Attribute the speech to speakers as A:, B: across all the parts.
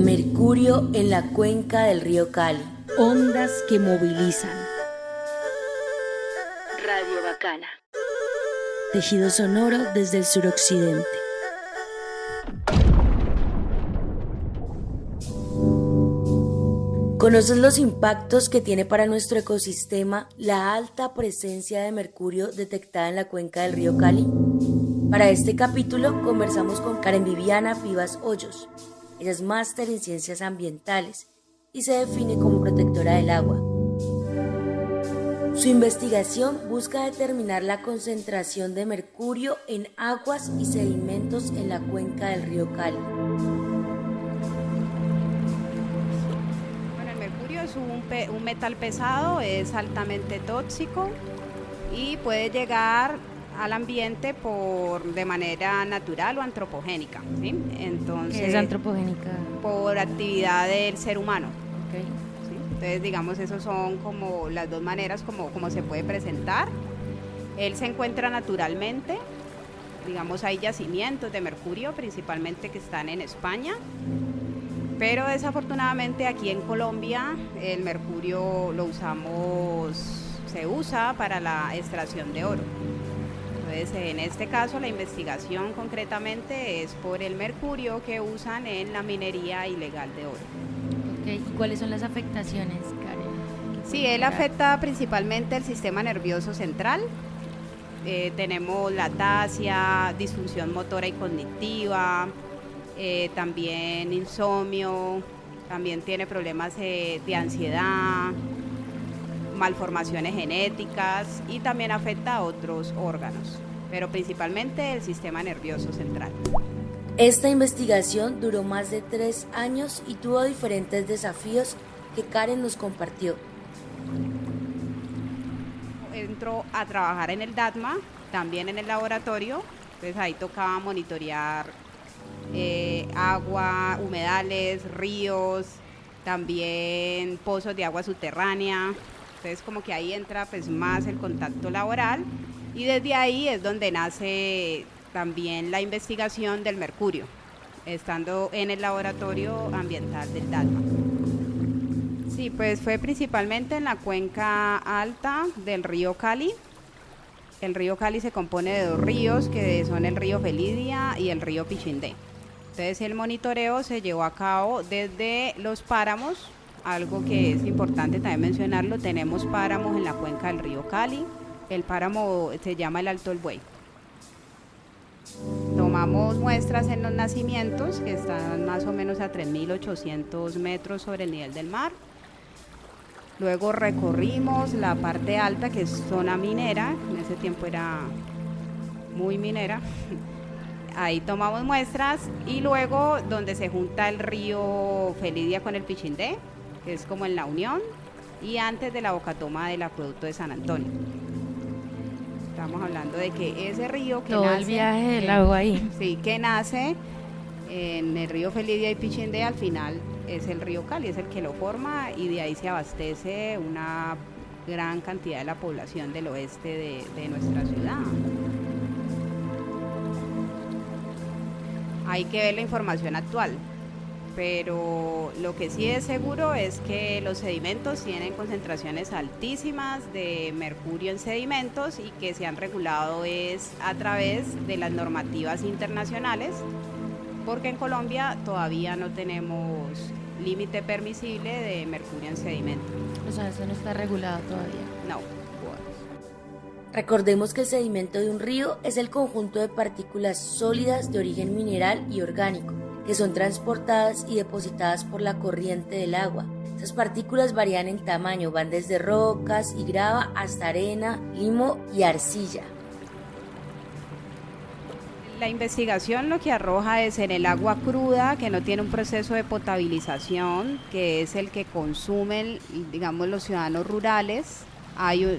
A: Mercurio en la cuenca del río Cali.
B: Ondas que movilizan.
A: Radio Bacana.
B: Tejido sonoro desde el suroccidente.
A: ¿Conoces los impactos que tiene para nuestro ecosistema la alta presencia de mercurio detectada en la cuenca del río Cali? Para este capítulo conversamos con Karen Viviana Vivas Hoyos. Ella es máster en ciencias ambientales y se define como protectora del agua. Su investigación busca determinar la concentración de mercurio en aguas y sedimentos en la cuenca del río Cali.
C: Bueno, el mercurio es un metal pesado, es altamente tóxico y puede llegar al ambiente de manera natural o antropogénica, ¿sí? Entonces,
B: ¿Qué es antropogénica?
C: Por actividad del ser humano.
B: Okay.
C: ¿Sí? Entonces, digamos, esas son como las dos maneras como se puede presentar. Él se encuentra naturalmente, digamos, hay yacimientos de mercurio, principalmente que están en España, pero desafortunadamente aquí en Colombia el mercurio se usa para la extracción de oro. Entonces, en este caso, la investigación concretamente es por el mercurio que usan en la minería ilegal de oro.
B: Okay. ¿Y cuáles son las afectaciones, Karen?
C: Sí, él afecta principalmente el sistema nervioso central. Tenemos latasia, disfunción motora y cognitiva, también insomnio, también tiene problemas de ansiedad, malformaciones genéticas y también afecta a otros órganos, pero principalmente el sistema nervioso central.
A: Esta investigación duró más de 3 años y tuvo diferentes desafíos que Karen nos compartió.
C: Entró a trabajar en el DATMA, también en el laboratorio, entonces ahí tocaba monitorear agua, humedales, ríos, también pozos de agua subterránea. Entonces como que ahí entra pues más el contacto laboral y desde ahí es donde nace también la investigación del mercurio, estando en el laboratorio ambiental del DALMA. Sí, pues fue principalmente en la cuenca alta del río Cali. El río Cali se compone de 2 ríos que son el río Felidia y el río Pichindé. Entonces el monitoreo se llevó a cabo desde los páramos. Algo que es importante también mencionarlo, tenemos páramos en la cuenca del río Cali. El páramo se llama el Alto del Buey. Tomamos muestras en los nacimientos que están más o menos a 3.800 metros sobre el nivel del mar. Luego recorrimos la parte alta, que es zona minera, en ese tiempo era muy minera. Ahí tomamos muestras y luego donde se junta el río Felidia con el Pichindé, que es como en la unión, y antes de la bocatoma del acueducto de San Antonio. Estamos hablando de que ese río que
B: todo
C: nace...
B: el viaje del agua ahí.
C: Sí, que nace en el río Felidia y Pichindé, al final es el río Cali, es el que lo forma y de ahí se abastece una gran cantidad de la población del oeste de nuestra ciudad. Hay que ver la información actual, pero lo que sí es seguro es que los sedimentos tienen concentraciones altísimas de mercurio en sedimentos y que se han regulado es a través de las normativas internacionales, porque en Colombia todavía no tenemos límite permisible de mercurio en sedimentos.
B: O sea, eso no está regulado todavía.
C: No.
A: Recordemos que el sedimento de un río es el conjunto de partículas sólidas de origen mineral y orgánico, que son transportadas y depositadas por la corriente del agua. Esas partículas varían en tamaño, van desde rocas y grava hasta arena, limo y arcilla.
C: La investigación lo que arroja es en el agua cruda, que no tiene un proceso de potabilización, que es el que consumen, digamos, los ciudadanos rurales.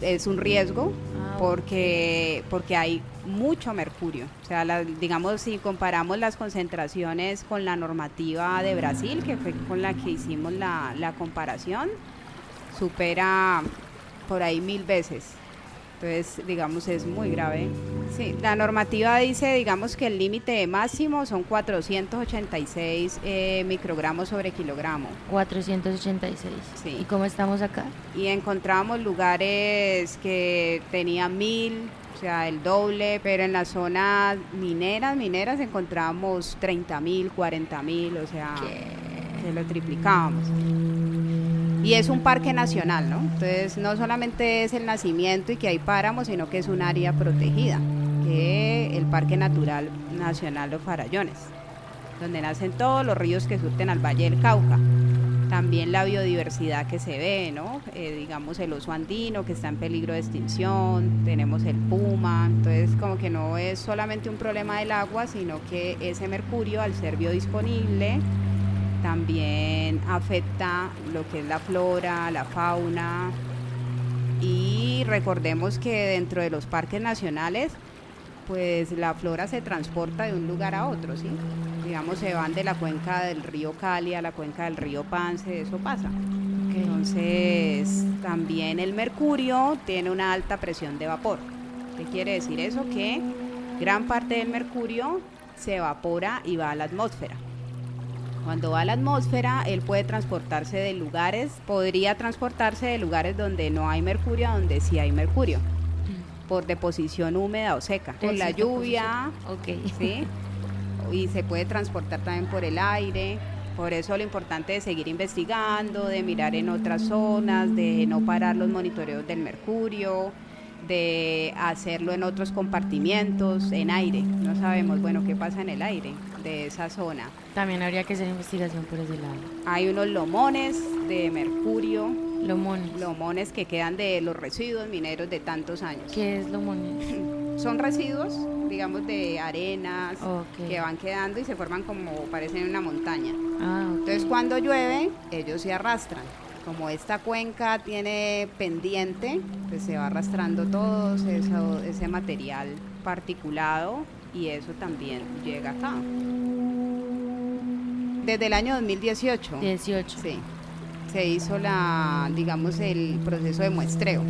C: Es un riesgo porque hay mucho mercurio. O sea, digamos, si comparamos las concentraciones con la normativa de Brasil, que fue con la que hicimos la comparación, supera por ahí 1000 veces. Entonces, digamos, es muy grave. Sí, la normativa dice, digamos que el límite máximo son 486 microgramos sobre kilogramo.
B: 486.
C: Sí.
B: ¿Y cómo estamos acá?
C: Y encontramos lugares que tenían 1000, o sea, el doble, pero en las zonas mineras encontramos 30.000, 40.000, o sea, que lo triplicábamos. Y es un parque nacional, ¿no? Entonces no solamente es el nacimiento y que hay páramos, sino que es un área protegida, que es el Parque Natural Nacional Los Farallones, donde nacen todos los ríos que surten al Valle del Cauca. También la biodiversidad que se ve, ¿no? Digamos el oso andino que está en peligro de extinción, tenemos el puma, entonces como que no es solamente un problema del agua, sino que ese mercurio al ser biodisponible también afecta lo que es la flora, la fauna, y recordemos que dentro de los parques nacionales pues la flora se transporta de un lugar a otro, ¿sí? Digamos, se van de la cuenca del río Cali a la cuenca del río Pance, eso pasa. Okay. Entonces, también el mercurio tiene una alta presión de vapor. ¿Qué quiere decir eso? Que gran parte del mercurio se evapora y va a la atmósfera. Cuando va a la atmósfera, él puede transportarse de lugares, podría transportarse de lugares donde no hay mercurio a donde sí hay mercurio, por deposición húmeda o seca, por la lluvia, ¿sí? Y se puede transportar también por el aire. Por eso lo importante es seguir investigando, de mirar en otras zonas, de no parar los monitoreos del mercurio, de hacerlo en otros compartimientos, en aire. No sabemos, bueno, qué pasa en el aire de esa zona.
B: También habría que hacer investigación por ese lado.
C: Hay unos lomones de mercurio.
B: Lomones
C: que quedan de los residuos mineros de tantos años.
B: ¿Qué es lomones?
C: Son residuos, digamos, de arenas que van quedando y se forman como parecen una montaña. Entonces cuando llueve, ellos se arrastran. Como esta cuenca tiene pendiente, pues se va arrastrando todo ese material particulado y eso también llega acá. Desde el año 2018.
B: 18.
C: Sí. Se hizo el proceso de muestreo.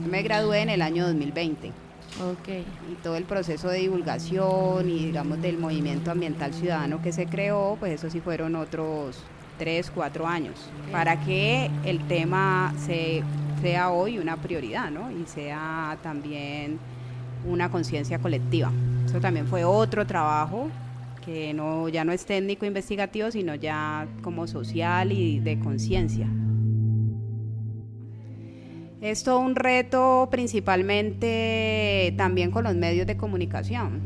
C: Me gradué en el año 2020. Y todo el proceso de divulgación y digamos del movimiento ambiental ciudadano que se creó, pues eso sí fueron otros 3, 4 años, para que el tema sea hoy una prioridad, ¿no? Y sea también una conciencia colectiva. Eso también fue otro trabajo que ya no es técnico investigativo, sino ya como social y de conciencia. Es todo un reto principalmente también con los medios de comunicación,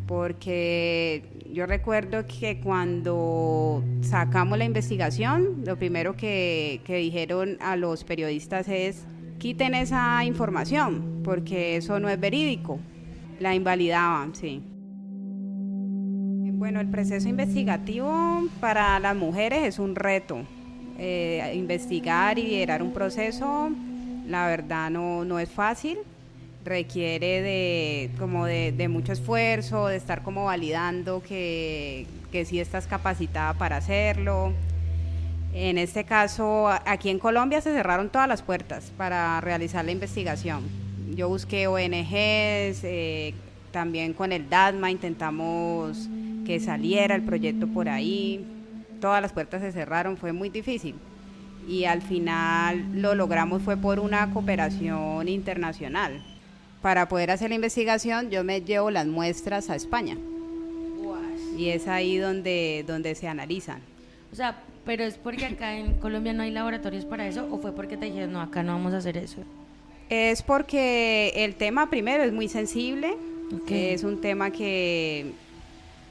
C: porque yo recuerdo que cuando sacamos la investigación, lo primero que dijeron a los periodistas es: quiten esa información, porque eso no es verídico. La invalidaban, sí. Bueno, el proceso investigativo para las mujeres es un reto. Investigar y liderar un proceso, la verdad no es fácil. Requiere de mucho esfuerzo, de estar como validando que sí estás capacitada para hacerlo. En este caso, aquí en Colombia se cerraron todas las puertas para realizar la investigación. Yo busqué ONGs, también con el DATMA intentamos que saliera el proyecto por ahí. Todas las puertas se cerraron, fue muy difícil. Y al final lo logramos, fue por una cooperación internacional. Para poder hacer la investigación, yo me llevo las muestras a España. Y es ahí donde se analizan.
B: O sea, ¿pero es porque acá en Colombia no hay laboratorios para eso o fue porque te dijeron, no, acá no vamos a hacer eso?
C: Es porque el tema primero es muy sensible. Es un tema que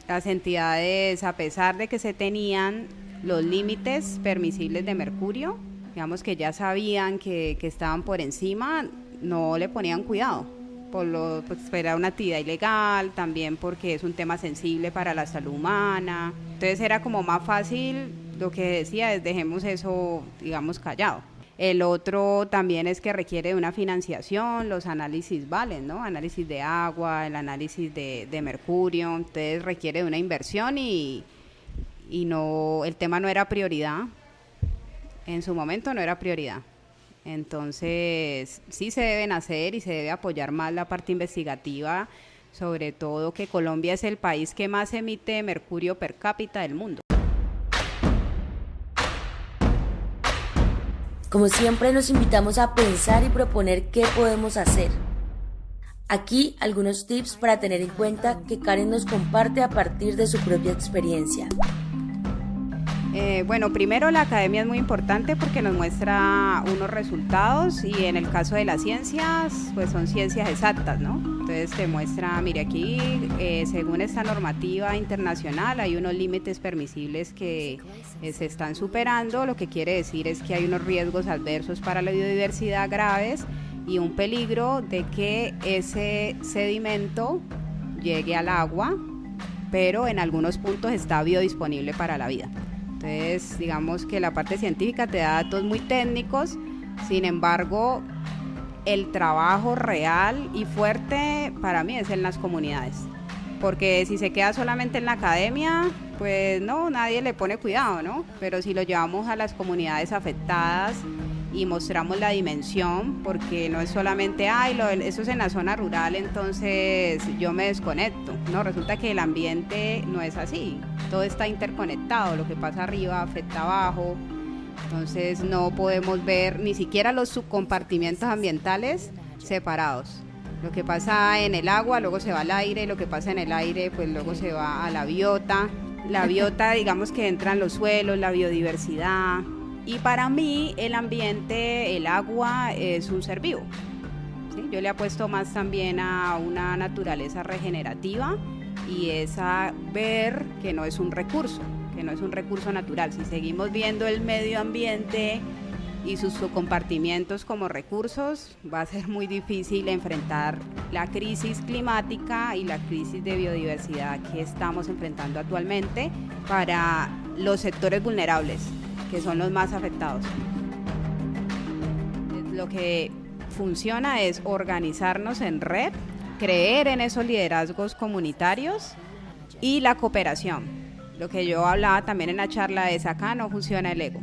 C: las entidades, a pesar de que se tenían los límites permisibles de mercurio, digamos que ya sabían que estaban por encima, no le ponían cuidado. Pues era una actividad ilegal, también porque es un tema sensible para la salud humana. Entonces era como más fácil, lo que decía es dejemos eso, digamos, callado. El otro también es que requiere de una financiación, los análisis valen, ¿no? Análisis de agua, el análisis de mercurio, entonces requiere de una inversión y no, el tema no era prioridad, en su momento no era prioridad. Entonces, sí se deben hacer y se debe apoyar más la parte investigativa, sobre todo que Colombia es el país que más emite mercurio per cápita del mundo.
A: Como siempre, nos invitamos a pensar y proponer qué podemos hacer. Aquí algunos tips para tener en cuenta que Karen nos comparte a partir de su propia experiencia.
C: Bueno, primero la academia es muy importante porque nos muestra unos resultados y en el caso de las ciencias, pues son ciencias exactas, ¿no? Entonces te muestra, mire aquí, según esta normativa internacional hay unos límites permisibles que se están superando, lo que quiere decir es que hay unos riesgos adversos para la biodiversidad graves y un peligro de que ese sedimento llegue al agua, pero en algunos puntos está biodisponible para la vida. Entonces, digamos que la parte científica te da datos muy técnicos, sin embargo, el trabajo real y fuerte para mí es en las comunidades, porque si se queda solamente en la academia, pues no, nadie le pone cuidado, ¿no? Pero si lo llevamos a las comunidades afectadas y mostramos la dimensión, porque no es solamente, eso es en la zona rural, entonces yo me desconecto. No, resulta que el ambiente no es así, todo está interconectado, lo que pasa arriba afecta abajo, entonces no podemos ver ni siquiera los subcompartimientos ambientales separados. Lo que pasa en el agua luego se va al aire, lo que pasa en el aire pues luego se va a la biota. La biota, digamos que entra en los suelos, la biodiversidad. Y para mí el ambiente, el agua es un ser vivo, ¿sí? Yo le apuesto más también a una naturaleza regenerativa y es a ver que no es un recurso natural. Si seguimos viendo el medio ambiente y sus compartimientos como recursos, va a ser muy difícil enfrentar la crisis climática y la crisis de biodiversidad que estamos enfrentando actualmente para los sectores vulnerables, que son los más afectados. Lo que funciona es organizarnos en red, creer en esos liderazgos comunitarios y la cooperación. Lo que yo hablaba también en la charla es acá no funciona el ego.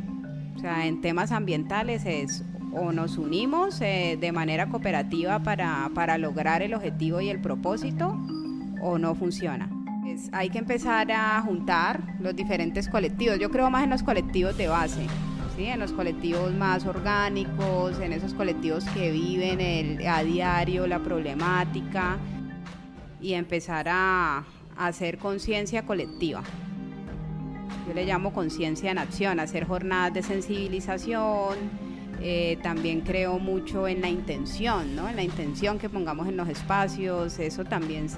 C: O sea, en temas ambientales es o nos unimos de manera cooperativa para lograr el objetivo y el propósito o no funciona. Hay que empezar a juntar los diferentes colectivos. Yo creo más en los colectivos de base, ¿sí? En los colectivos más orgánicos, en esos colectivos que viven a diario la problemática y empezar a hacer conciencia colectiva. Yo le llamo conciencia en acción, hacer jornadas de sensibilización. También creo mucho en la intención, ¿no? En la intención que pongamos en los espacios, eso también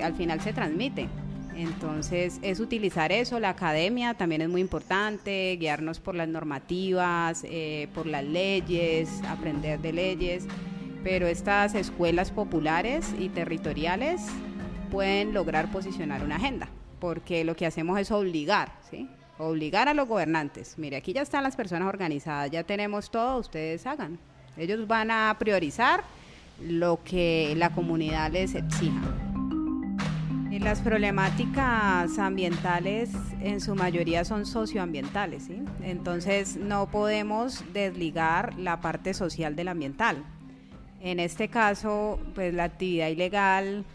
C: al final se transmite. Entonces es utilizar eso, la academia también es muy importante, guiarnos por las normativas, por las leyes, aprender de leyes, pero estas escuelas populares y territoriales pueden lograr posicionar una agenda, porque lo que hacemos es obligar, ¿sí? Obligar a los gobernantes. Mire, aquí ya están las personas organizadas, ya tenemos todo, ustedes hagan. Ellos van a priorizar lo que la comunidad les exija. Las problemáticas ambientales en su mayoría son socioambientales, ¿sí? Entonces no podemos desligar la parte social del ambiental. En este caso, pues la actividad ilegal,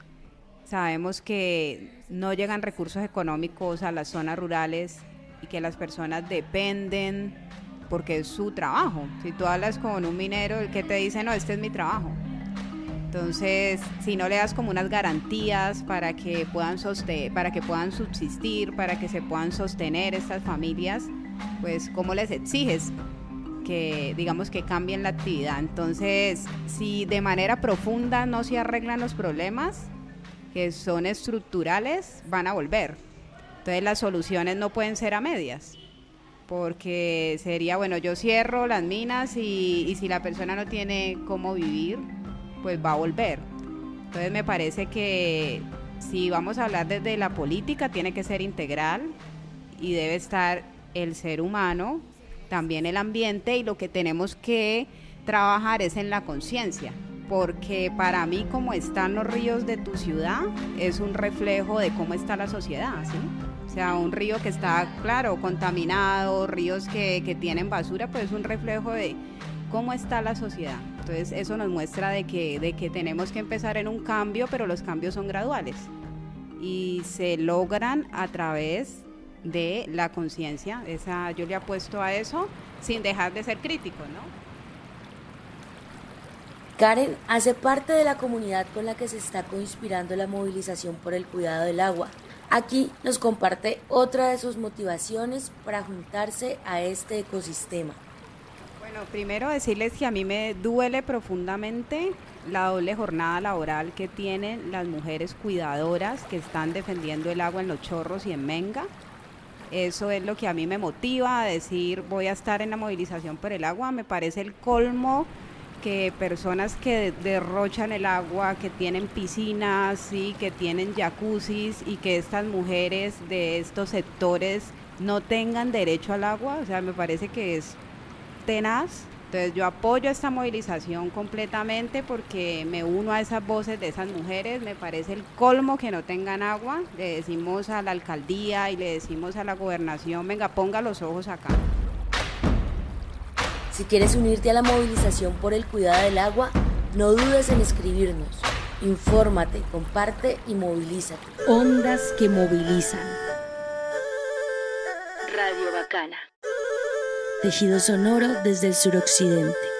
C: sabemos que no llegan recursos económicos a las zonas rurales y que las personas dependen porque es su trabajo. Si tú hablas con un minero, el que te dice, no, este es mi trabajo. Entonces, si no le das como unas garantías para que puedan subsistir, para que se puedan sostener estas familias, pues ¿cómo les exiges que, digamos, que cambien la actividad? Entonces, si de manera profunda no se arreglan los problemas, que son estructurales, van a volver. Entonces, las soluciones no pueden ser a medias, porque sería, bueno, yo cierro las minas y si la persona no tiene cómo vivir, pues va a volver. Entonces me parece que si vamos a hablar desde la política tiene que ser integral y debe estar el ser humano, también el ambiente, y lo que tenemos que trabajar es en la conciencia, porque para mí como están los ríos de tu ciudad es un reflejo de cómo está la sociedad, ¿sí? O sea, un río que está, claro, contaminado, ríos que tienen basura, pues es un reflejo de cómo está la sociedad. Entonces eso nos muestra de que tenemos que empezar en un cambio, pero los cambios son graduales y se logran a través de la conciencia. Yo le apuesto a eso sin dejar de ser crítico, ¿no?
A: Karen hace parte de la comunidad con la que se está coinspirando la movilización por el cuidado del agua. Aquí nos comparte otra de sus motivaciones para juntarse a este ecosistema.
C: Bueno, primero decirles que a mí me duele profundamente la doble jornada laboral que tienen las mujeres cuidadoras que están defendiendo el agua en Los Chorros y en Menga. Eso es lo que a mí me motiva a decir voy a estar en la movilización por el agua. Me parece el colmo que personas que derrochan el agua, que tienen piscinas, ¿sí?, que tienen jacuzzis, y que estas mujeres de estos sectores no tengan derecho al agua. O sea, me parece que es tenaz. Entonces yo apoyo esta movilización completamente porque me uno a esas voces de esas mujeres. Me parece el colmo que no tengan agua. Le decimos a la alcaldía y le decimos a la gobernación, venga, ponga los ojos acá.
A: Si quieres unirte a la movilización por el cuidado del agua, no dudes en escribirnos. Infórmate, comparte y movilízate.
D: Ondas que movilizan.
A: Radio Bacana. Tejido sonoro desde el suroccidente.